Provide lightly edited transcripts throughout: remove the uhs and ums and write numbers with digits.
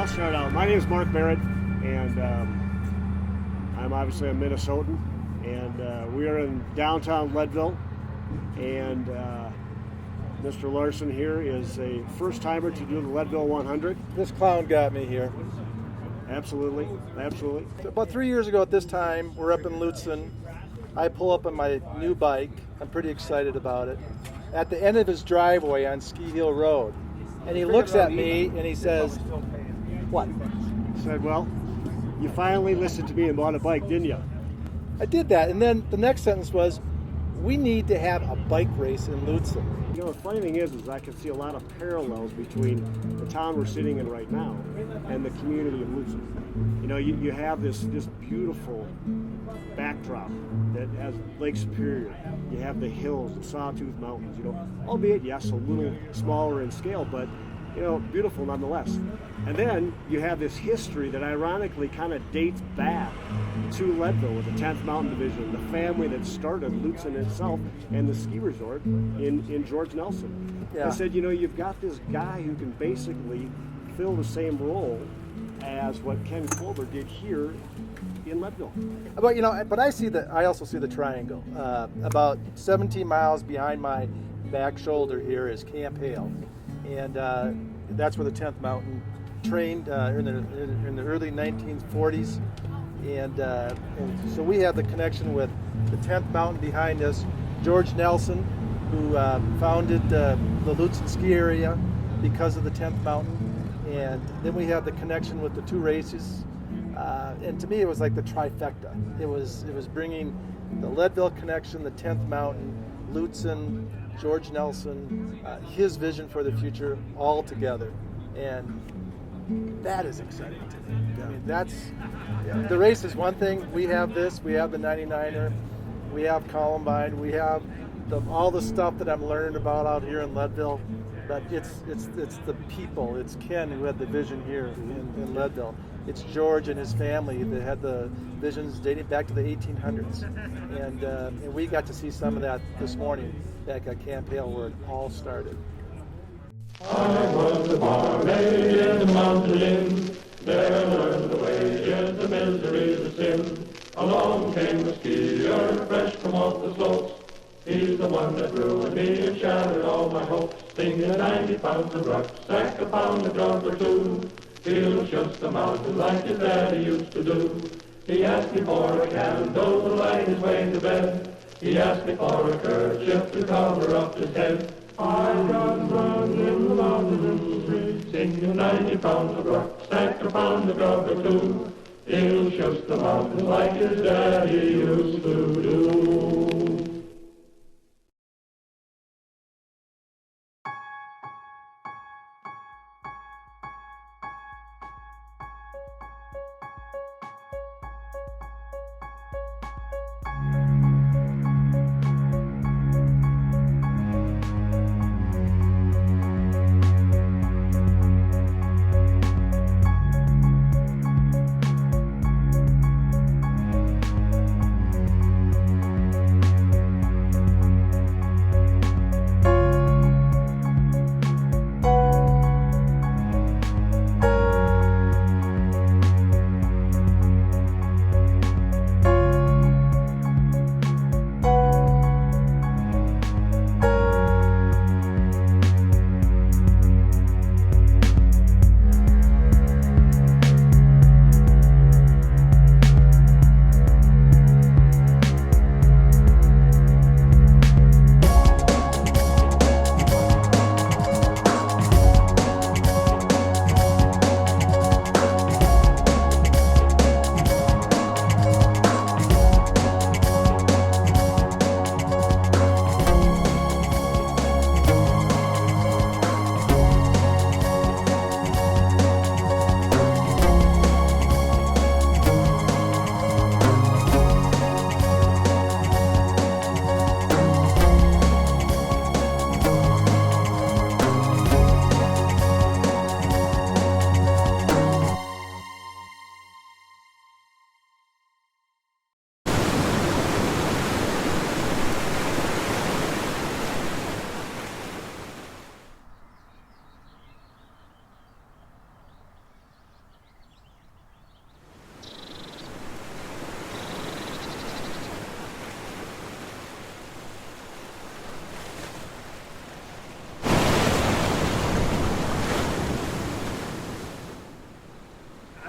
I'll start out. My name is Mark Barrett, and I'm obviously a Minnesotan, and we are in downtown Leadville, and Mr. Larson here is a first-timer to do the Leadville 100. This clown got me here. Absolutely. About 3 years ago at this time, we're up in Lutsen. I pull up on my new bike. I'm pretty excited about it. At the end of his driveway on Ski Hill Road. And he looks at me and he says, "What?" I said, well, you finally listened to me and bought a bike, didn't you? I did that. And then the next sentence was, "We need to have a bike race in Lutsen." You know, the funny thing is I can see a lot of parallels between the town we're sitting in right now and the community of Lutsen. You know, you have this beautiful backdrop that has Lake Superior. You have the hills, the Sawtooth Mountains, you know, albeit, yes, a little smaller in scale, but, you know, beautiful nonetheless. And then you have this history that ironically kind of dates back to Leadville with the 10th Mountain Division, the family that started Lutsen itself and the ski resort in George Nelson. Yeah. I said, you know, you've got this guy who can basically fill the same role as what Ken Colbert did here in Leadville. But you know, I also see the triangle. About 17 miles behind my back shoulder here is Camp Hale, and that's where the 10th Mountain trained in the early 1940s, and so we have the connection with the 10th Mountain behind us. George Nelson, who founded the Lutsen ski area because of the 10th Mountain, and then we have the connection with the two races. And to me, it was like the trifecta. It was bringing the Leadville connection, the 10th Mountain, Lutsen, George Nelson, his vision for the future all together. And that is exciting to me. I mean, the race is one thing. We have this, we have the 99er, we have Columbine, we have all the stuff that I'm learning about out here in Leadville. But it's the people. It's Ken who had the vision here in Leadville. It's George and his family that had the visions dating back to the 1800s, and we got to see some of that this morning back at Camp Hale where it all started. I was a barmaid in the mountain inn, there I learned the wages, the misery, the sin. Along came the skier, fresh from off the slopes. He's the one that ruined me and shattered all my hopes. Singing 90 pounds of rucksack, a pound of grub or two. He'll just the mountain like his daddy used to do. He asked me for a candle to light his way to bed. He asked me for a kerchief to cover up his head. I run in the mountains free, singing 90 pounds of rucksack, a pound of grub or two. He'll just the mountain like his daddy used to do.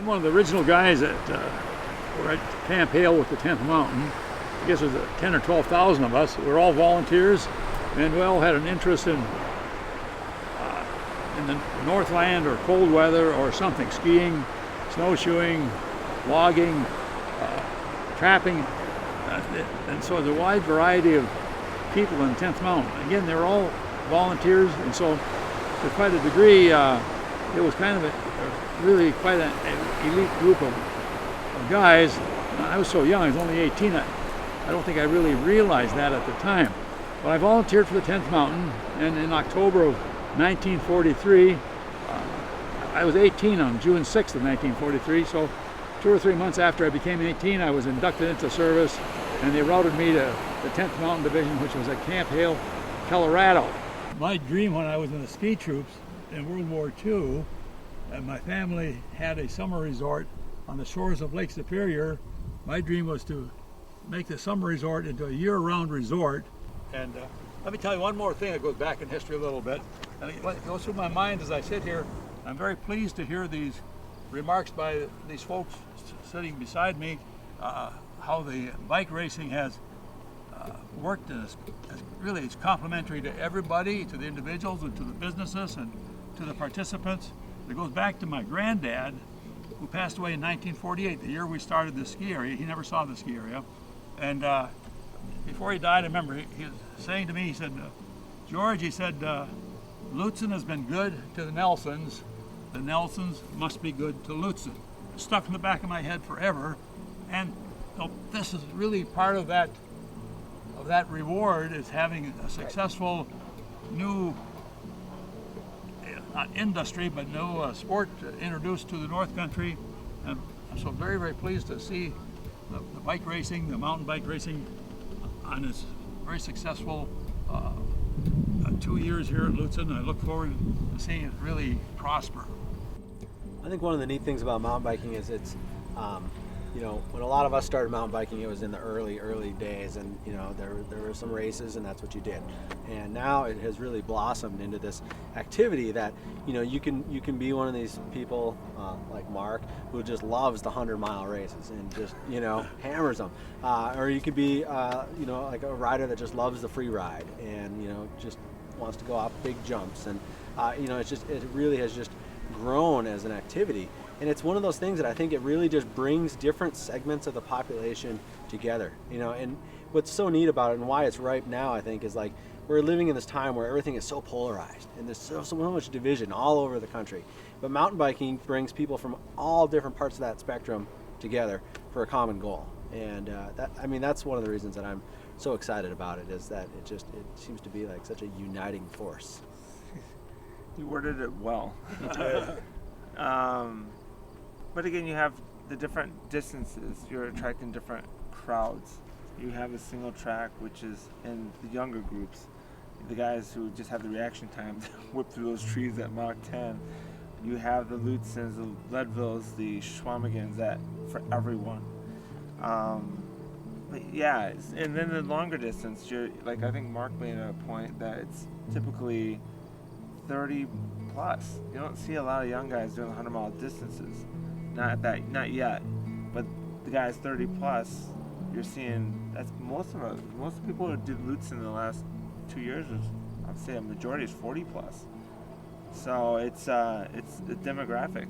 I'm one of the original guys that were at Camp Hale with the 10th Mountain. I guess there's 10 or 12,000 of us. We're all volunteers, and we all had an interest in the Northland or cold weather or something, skiing, snowshoeing, logging, trapping, and so there's a wide variety of people in 10th Mountain. Again, they're all volunteers, and so to quite a degree, it was kind of really quite an elite group of guys. I was so young, I was only 18. I don't think I really realized that at the time. But I volunteered for the 10th Mountain, and in October of 1943, I was 18 on June 6th of 1943, so 2 or 3 months after I became 18, I was inducted into service, and they routed me to the 10th Mountain Division, which was at Camp Hale, Colorado. My dream when I was in the ski troops in World War II, and my family had a summer resort on the shores of Lake Superior, my dream was to make the summer resort into a year-round resort. And let me tell you one more thing that goes back in history a little bit. And it goes through my mind as I sit here. I'm very pleased to hear these remarks by these folks sitting beside me, how the bike racing has worked as really it's complementary to everybody, to the individuals and to the businesses and to the participants. It goes back to my granddad, who passed away in 1948, the year we started the ski area. He never saw the ski area. And before he died, I remember he was saying to me, he said, George, he said, Lutsen has been good to the Nelsons must be good to Lutsen. It stuck in the back of my head forever. And this is really part of that reward, is having a successful new, not industry, but new sport introduced to the North Country. And I'm so very, very pleased to see the bike racing, the mountain bike racing, on its very successful 2 years here at Lutsen. I look forward to seeing it really prosper. I think one of the neat things about mountain biking is it's, when a lot of us started mountain biking, it was in the early days, and there were some races, and that's what you did. And now it has really blossomed into this activity that you can be one of these people like Mark, who just loves the 100-mile races and just hammers them, or you could be like a rider that just loves the free ride and just wants to go off big jumps, and it really has just grown as an activity. And it's one of those things that I think it really just brings different segments of the population together, and what's so neat about it and why it's ripe now, I think, is like we're living in this time where everything is so polarized and there's so much division all over the country. But mountain biking brings people from all different parts of that spectrum together for a common goal. And that's one of the reasons that I'm so excited about it, is that it seems to be like such a uniting force. You worded it well. But again, you have the different distances. You're attracting different crowds. You have a single track, which is in the younger groups, the guys who just have the reaction time to whip through those trees at Mach 10. You have the Lutzens, the Leadvilles, the Schwamigans, that for everyone. But yeah, and then the longer distance, I think Mark made a point that it's typically 30 plus. You don't see a lot of young guys doing 100-mile distances. Not yet. But the guys 30 plus, you're seeing that's most people who did Lutsen in the last 2 years, I'd say a majority is 40 plus. So it's a demographic.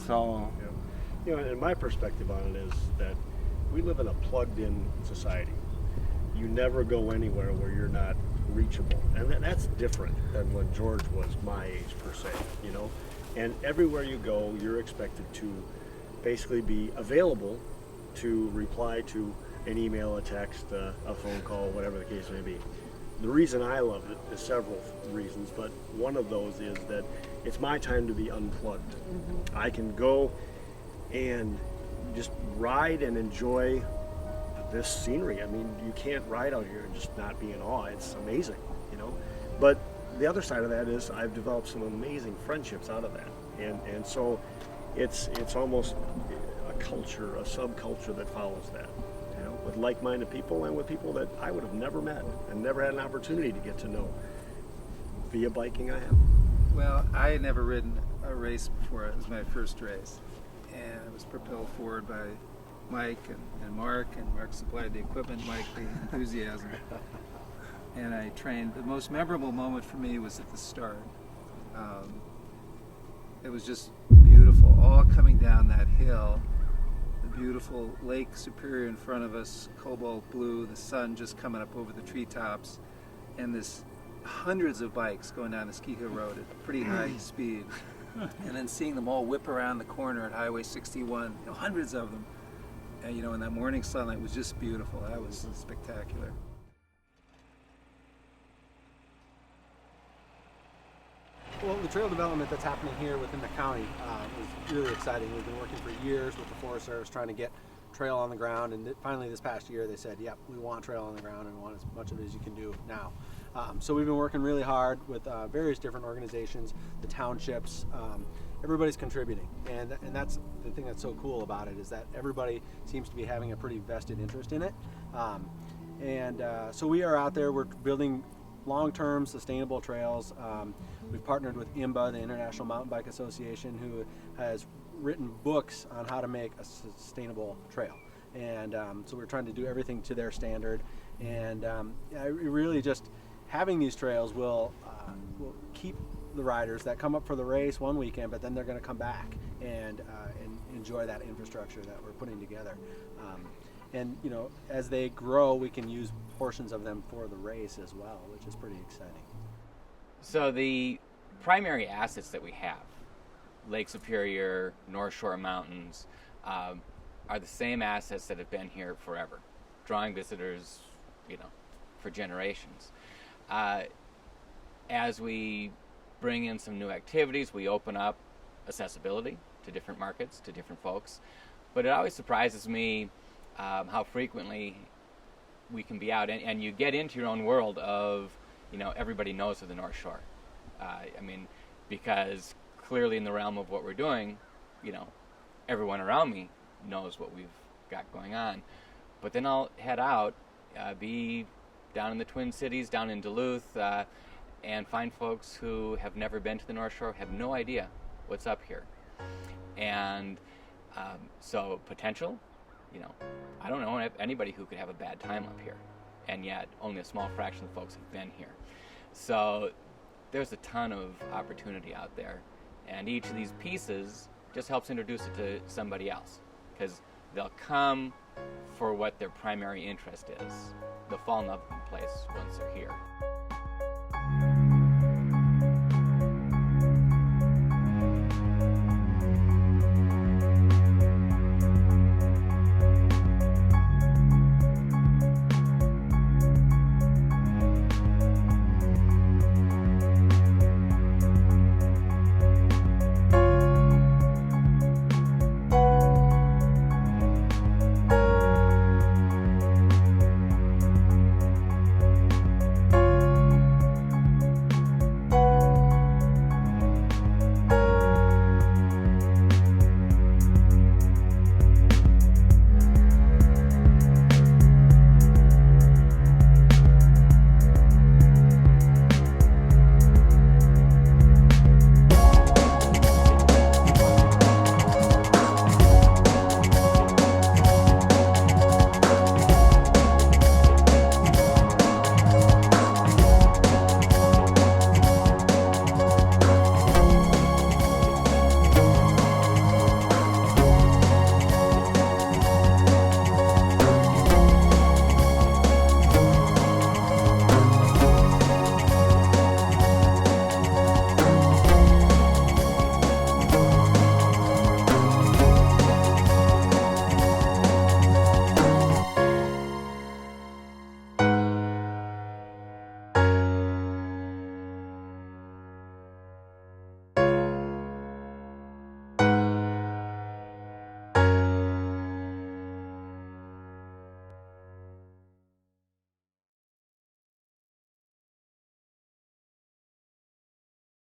So and my perspective on it is that we live in a plugged-in society. You never go anywhere where you're not reachable, and that's different than when George was my age, per se. And everywhere you go, you're expected to basically be available to reply to an email, a text, a phone call, whatever the case may be. The reason I love it is several reasons, but one of those is that it's my time to be unplugged. Mm-hmm. I can go and just ride and enjoy this scenery. I mean, you can't ride out here and just not be in awe. It's amazing, But the other side of that is I've developed some amazing friendships out of that, and so it's almost a culture, a subculture that follows that, with like-minded people and with people that I would have never met and never had an opportunity to get to know. Via biking, I have. Well, I had never ridden a race before. It was my first race, and it was propelled forward by Mike and Mark, and Mark supplied the equipment, Mike the enthusiasm. And I trained. The most memorable moment for me was at the start. It was just beautiful, all coming down that hill. The beautiful Lake Superior in front of us, cobalt blue, the sun just coming up over the treetops, and this hundreds of bikes going down Esquija Road at pretty high speed. And then seeing them all whip around the corner at Highway 61, hundreds of them. And in that morning sunlight was just beautiful. That was spectacular. Well, the trail development that's happening here within the county is really exciting. We've been working for years with the Forest Service trying to get trail on the ground, and finally this past year they said, yep, we want trail on the ground and want as much of it as you can do now. So we've been working really hard with various different organizations, the townships, everybody's contributing, and that's the thing that's so cool about it, is that everybody seems to be having a pretty vested interest in it. So we are out there, we're building long-term sustainable trails. We've partnered with IMBA, the International Mountain Bike Association, who has written books on how to make a sustainable trail. And so we're trying to do everything to their standard. And really just having these trails will keep the riders that come up for the race one weekend, but then they're going to come back and enjoy that infrastructure that we're putting together. And as they grow, we can use portions of them for the race as well, which is pretty exciting. So the primary assets that we have, Lake Superior, North Shore Mountains, are the same assets that have been here forever, drawing visitors, for generations. As we bring in some new activities, we open up accessibility to different markets, to different folks. But it always surprises me how frequently we can be out, and you get into your own world of, everybody knows of the North Shore. Because clearly in the realm of what we're doing, everyone around me knows what we've got going on. But then I'll head out, be down in the Twin Cities, down in Duluth, and find folks who have never been to the North Shore, have no idea what's up here. And so potential, I don't know anybody who could have a bad time up here, and yet only a small fraction of folks have been here. So there's a ton of opportunity out there, and each of these pieces just helps introduce it to somebody else, because they'll come for what their primary interest is. They'll fall in love with the place once they're here.